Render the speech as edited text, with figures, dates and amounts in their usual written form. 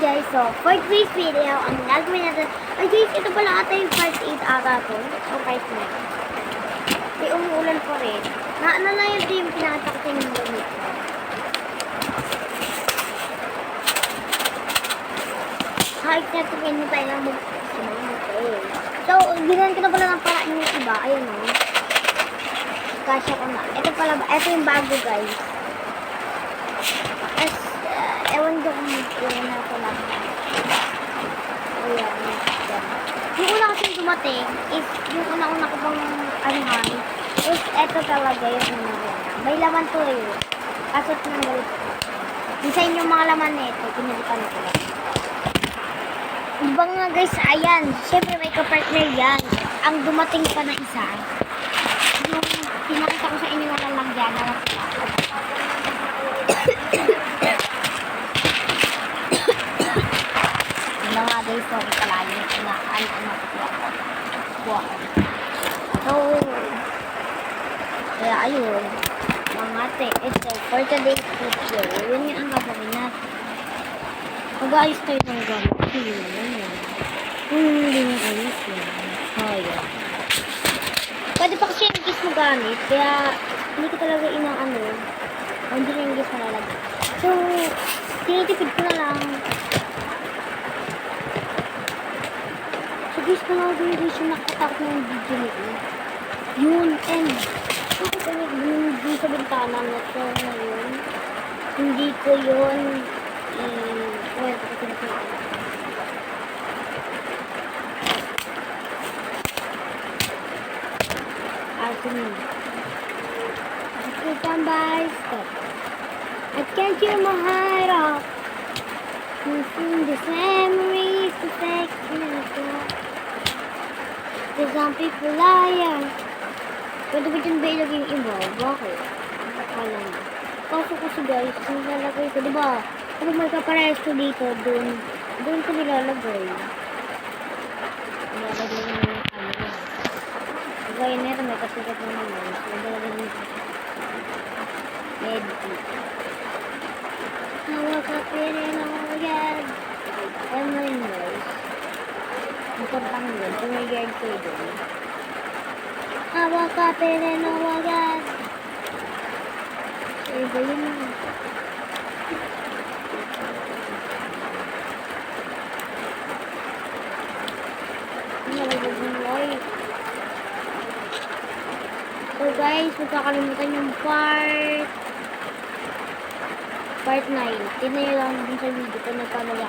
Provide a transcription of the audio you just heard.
guys, so for today's video, ang gagawin natin, ay guys, ito pala ata yung part 8 ata to, o part 9. Kasi umuulan pa rin. Na lang yun yung pinakita ko sa inyo gamit. Kahit na ito kayo tayo lang mag-okay. So, ginawan ko na pala ng paraan yung iba, ayun o. Kasya ko na. Ito pala, ito yung bago guys. Ewan ko kung yun na ito lang. Ayan. Yung una kasi dumating is, yung una-una ko pang anuhan, is eto talaga yung ano. May laman to eh. Kaso tinanggal ko. Design yung mga laman nito, pinalitan ko lang. Iba nga guys, ayan. Siyempre may kapartner yan. Ang dumating pa na isa. Yung pinakita ko sa inyo na lang dyan na mga guys, sorry pala yung na kuha ko. So, kaya ayun, mga ito, for today's video, yun yung ang gagawin natin. Mag-ayos tayo ng gamit. Hindi na ayos yun. Ayan. Pwede pa kasi yung gis mo gamit, kaya hindi ko talaga inaano, hindi na yung gis malalagay. So, tinitipid ko na lang. Guys, talaga yung nakatakot ng video nito. Yun, and bakit ko hindi sa bintana na ito ngayon? Hindi ko yun kwento ko tinatawag. Asin mo. Okay, tambay, stop. I can't hear my heart off. Missing these memories to take me back. There's some people liar. Pwede ba dyan ba ilagay yung iba? Bakit? Akala mo. Kaso kasi guys, nilalagay ko, diba? Kapag may kaparehas ko dito, doon ko nilalagay. Nilalagay mo yung camera. Gaya na ito, may kasikat na naman. So, nilalagay mo yung medkit. Hawak ka pirin ako agad. Alam mo yun guys. Importante yun. Kung may guard kayo doon. Hawak ka pirin ako agad. So, iba yun na. Nalagag yung light. So guys, huwag kakalimutan yung part 9. Tignan nyo lang din sa video kung nagkamali